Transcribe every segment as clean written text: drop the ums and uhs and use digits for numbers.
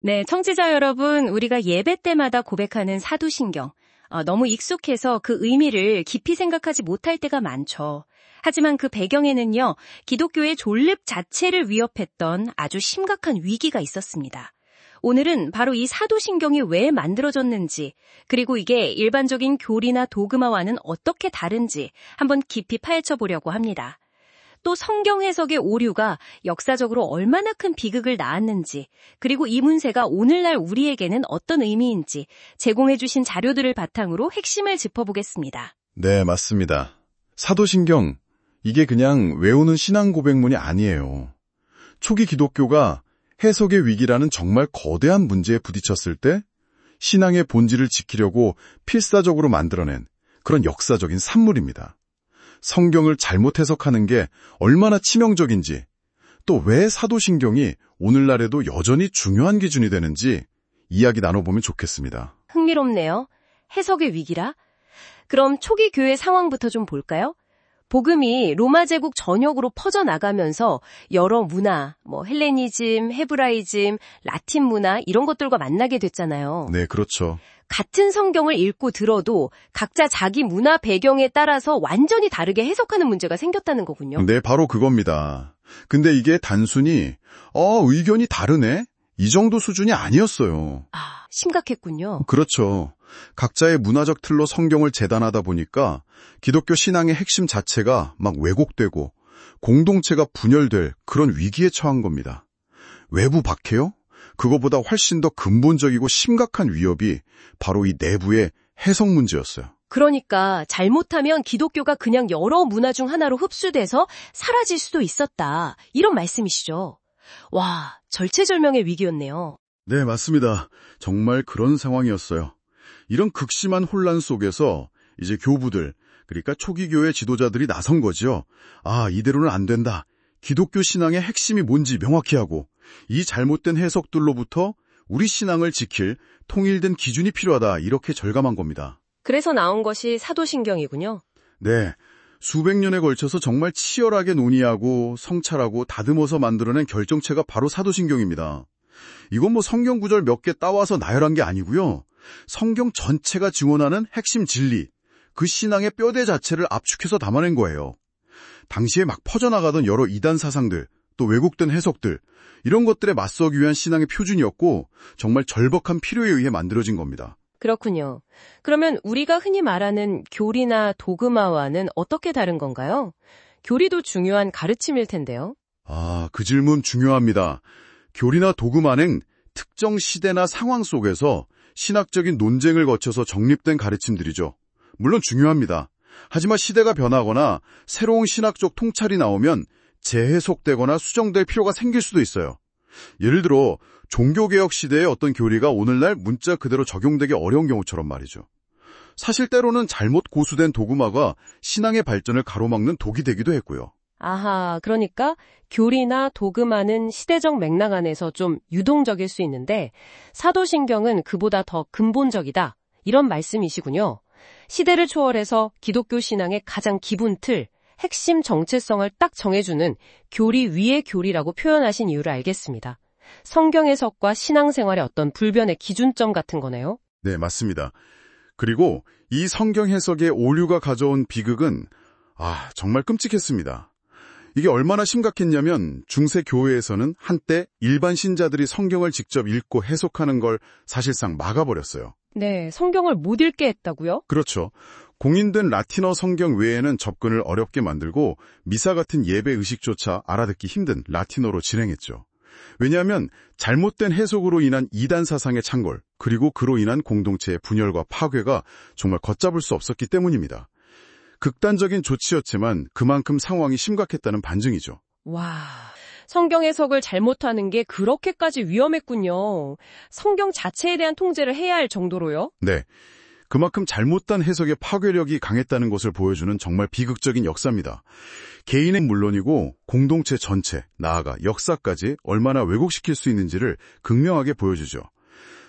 네, 청취자 여러분, 우리가 예배 때마다 고백하는 사도신경. 너무 익숙해서 그 의미를 깊이 생각하지 못할 때가 많죠. 하지만 그 배경에는요, 기독교의 존립 자체를 위협했던 아주 심각한 위기가 있었습니다. 오늘은 바로 이 사도신경이 왜 만들어졌는지, 그리고 이게 일반적인 교리나 도그마와는 어떻게 다른지 한번 깊이 파헤쳐 보려고 합니다. 또 성경 해석의 오류가 역사적으로 얼마나 큰 비극을 낳았는지, 그리고 이 문세가 오늘날 우리에게는 어떤 의미인지 제공해 주신 자료들을 바탕으로 핵심을 짚어보겠습니다. 네, 맞습니다. 사도신경, 이게 그냥 외우는 신앙 고백문이 아니에요. 초기 기독교가 해석의 위기라는 정말 거대한 문제에 부딪혔을 때 신앙의 본질을 지키려고 필사적으로 만들어낸 그런 역사적인 산물입니다. 성경을 잘못 해석하는 게 얼마나 치명적인지, 또 왜 사도신경이 오늘날에도 여전히 중요한 기준이 되는지 이야기 나눠보면 좋겠습니다. 흥미롭네요. 해석의 위기라? 그럼 초기 교회 상황부터 좀 볼까요? 복음이 로마 제국 전역으로 퍼져나가면서 여러 문화, 헬레니즘, 헤브라이즘, 라틴 문화 이런 것들과 만나게 됐잖아요. 네, 그렇죠. 같은 성경을 읽고 들어도 각자 자기 문화 배경에 따라서 완전히 다르게 해석하는 문제가 생겼다는 거군요. 네, 바로 그겁니다. 근데 이게 단순히 의견이 다르네? 이 정도 수준이 아니었어요. 심각했군요. 그렇죠. 각자의 문화적 틀로 성경을 재단하다 보니까 기독교 신앙의 핵심 자체가 막 왜곡되고 공동체가 분열될 그런 위기에 처한 겁니다. 외부 박해요? 그거보다 훨씬 더 근본적이고 심각한 위협이 바로 이 내부의 해석 문제였어요. 그러니까 잘못하면 기독교가 그냥 여러 문화 중 하나로 흡수돼서 사라질 수도 있었다. 이런 말씀이시죠. 와, 절체절명의 위기였네요. 네, 맞습니다. 정말 그런 상황이었어요. 이런 극심한 혼란 속에서 이제 교부들, 그러니까 초기 교회 지도자들이 나선 거죠. 이대로는 안 된다. 기독교 신앙의 핵심이 뭔지 명확히 하고 이 잘못된 해석들로부터 우리 신앙을 지킬 통일된 기준이 필요하다, 이렇게 절감한 겁니다. 그래서 나온 것이 사도신경이군요. 네, 수백 년에 걸쳐서 정말 치열하게 논의하고 성찰하고 다듬어서 만들어낸 결정체가 바로 사도신경입니다. 이건 성경 구절 몇 개 따와서 나열한 게 아니고요. 성경 전체가 증언하는 핵심 진리, 그 신앙의 뼈대 자체를 압축해서 담아낸 거예요. 당시에 막 퍼져나가던 여러 이단 사상들, 또 왜곡된 해석들, 이런 것들에 맞서기 위한 신앙의 표준이었고 정말 절박한 필요에 의해 만들어진 겁니다. 그렇군요. 그러면 우리가 흔히 말하는 교리나 도그마와는 어떻게 다른 건가요? 교리도 중요한 가르침일 텐데요. 그 질문 중요합니다. 교리나 도그마는 특정 시대나 상황 속에서 신학적인 논쟁을 거쳐서 정립된 가르침들이죠. 물론 중요합니다. 하지만 시대가 변하거나 새로운 신학적 통찰이 나오면 재해석되거나 수정될 필요가 생길 수도 있어요. 예를 들어 종교개혁 시대의 어떤 교리가 오늘날 문자 그대로 적용되기 어려운 경우처럼 말이죠. 사실 때로는 잘못 고수된 도구마가 신앙의 발전을 가로막는 독이 되기도 했고요. 그러니까 교리나 도그마는 시대적 맥락 안에서 좀 유동적일 수 있는데 사도신경은 그보다 더 근본적이다, 이런 말씀이시군요. 시대를 초월해서 기독교 신앙의 가장 기본 틀, 핵심 정체성을 딱 정해주는 교리 위의 교리라고 표현하신 이유를 알겠습니다. 성경 해석과 신앙생활의 어떤 불변의 기준점 같은 거네요. 네, 맞습니다. 그리고 이 성경 해석의 오류가 가져온 비극은 정말 끔찍했습니다. 이게 얼마나 심각했냐면 중세 교회에서는 한때 일반 신자들이 성경을 직접 읽고 해석하는 걸 사실상 막아버렸어요. 네, 성경을 못 읽게 했다고요? 그렇죠. 공인된 라틴어 성경 외에는 접근을 어렵게 만들고 미사 같은 예배 의식조차 알아듣기 힘든 라틴어로 진행했죠. 왜냐하면 잘못된 해석으로 인한 이단 사상의 창궐, 그리고 그로 인한 공동체의 분열과 파괴가 정말 걷잡을 수 없었기 때문입니다. 극단적인 조치였지만 그만큼 상황이 심각했다는 반증이죠. 와, 성경 해석을 잘못하는 게 그렇게까지 위험했군요. 성경 자체에 대한 통제를 해야 할 정도로요? 네, 그만큼 잘못된 해석의 파괴력이 강했다는 것을 보여주는 정말 비극적인 역사입니다. 개인은 물론이고 공동체 전체, 나아가 역사까지 얼마나 왜곡시킬 수 있는지를 극명하게 보여주죠.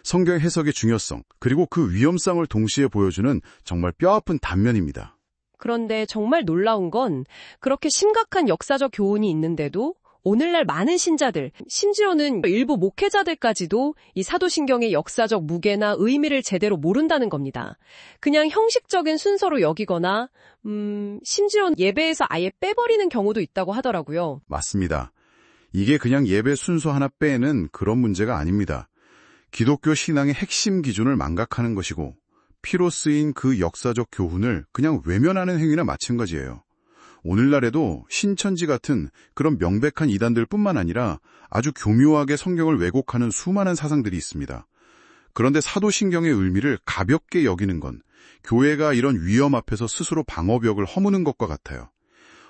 성경 해석의 중요성, 그리고 그 위험성을 동시에 보여주는 정말 뼈아픈 단면입니다. 그런데 정말 놀라운 건 그렇게 심각한 역사적 교훈이 있는데도 오늘날 많은 신자들, 심지어는 일부 목회자들까지도 이 사도신경의 역사적 무게나 의미를 제대로 모른다는 겁니다. 그냥 형식적인 순서로 여기거나 심지어는 예배에서 아예 빼버리는 경우도 있다고 하더라고요. 맞습니다. 이게 그냥 예배 순서 하나 빼는 그런 문제가 아닙니다. 기독교 신앙의 핵심 기준을 망각하는 것이고 피로 쓰인 그 역사적 교훈을 그냥 외면하는 행위나 마찬가지예요. 오늘날에도 신천지 같은 그런 명백한 이단들 뿐만 아니라 아주 교묘하게 성경을 왜곡하는 수많은 사상들이 있습니다. 그런데 사도신경의 의미를 가볍게 여기는 건 교회가 이런 위험 앞에서 스스로 방어벽을 허무는 것과 같아요.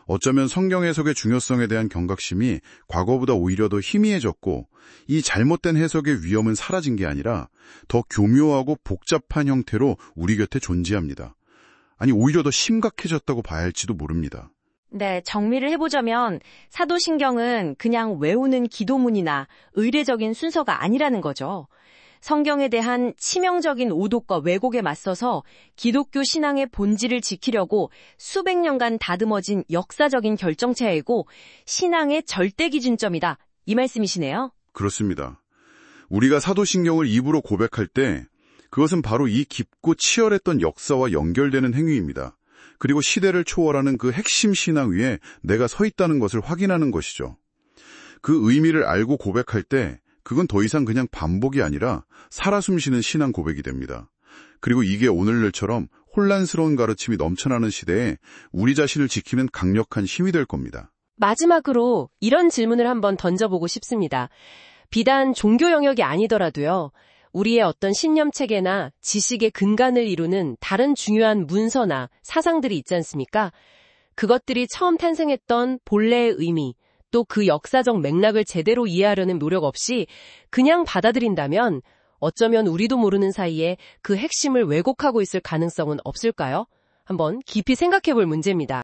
어쩌면 성경 해석의 중요성에 대한 경각심이 과거보다 오히려 더 희미해졌고 이 잘못된 해석의 위험은 사라진 게 아니라 더 교묘하고 복잡한 형태로 우리 곁에 존재합니다. 아니 오히려 더 심각해졌다고 봐야 할지도 모릅니다. 네, 정리를 해보자면 사도신경은 그냥 외우는 기도문이나 의례적인 순서가 아니라는 거죠. 성경에 대한 치명적인 오독과 왜곡에 맞서서 기독교 신앙의 본질을 지키려고 수백 년간 다듬어진 역사적인 결정체이고 신앙의 절대 기준점이다. 이 말씀이시네요. 그렇습니다. 우리가 사도신경을 입으로 고백할 때 그것은 바로 이 깊고 치열했던 역사와 연결되는 행위입니다. 그리고 시대를 초월하는 그 핵심 신앙 위에 내가 서 있다는 것을 확인하는 것이죠. 그 의미를 알고 고백할 때 그건 더 이상 그냥 반복이 아니라 살아 숨쉬는 신앙 고백이 됩니다. 그리고 이게 오늘날처럼 혼란스러운 가르침이 넘쳐나는 시대에 우리 자신을 지키는 강력한 힘이 될 겁니다. 마지막으로 이런 질문을 한번 던져보고 싶습니다. 비단 종교 영역이 아니더라도요. 우리의 어떤 신념체계나 지식의 근간을 이루는 다른 중요한 문서나 사상들이 있지 않습니까? 그것들이 처음 탄생했던 본래의 의미, 또 그 역사적 맥락을 제대로 이해하려는 노력 없이 그냥 받아들인다면 어쩌면 우리도 모르는 사이에 그 핵심을 왜곡하고 있을 가능성은 없을까요? 한번 깊이 생각해 볼 문제입니다.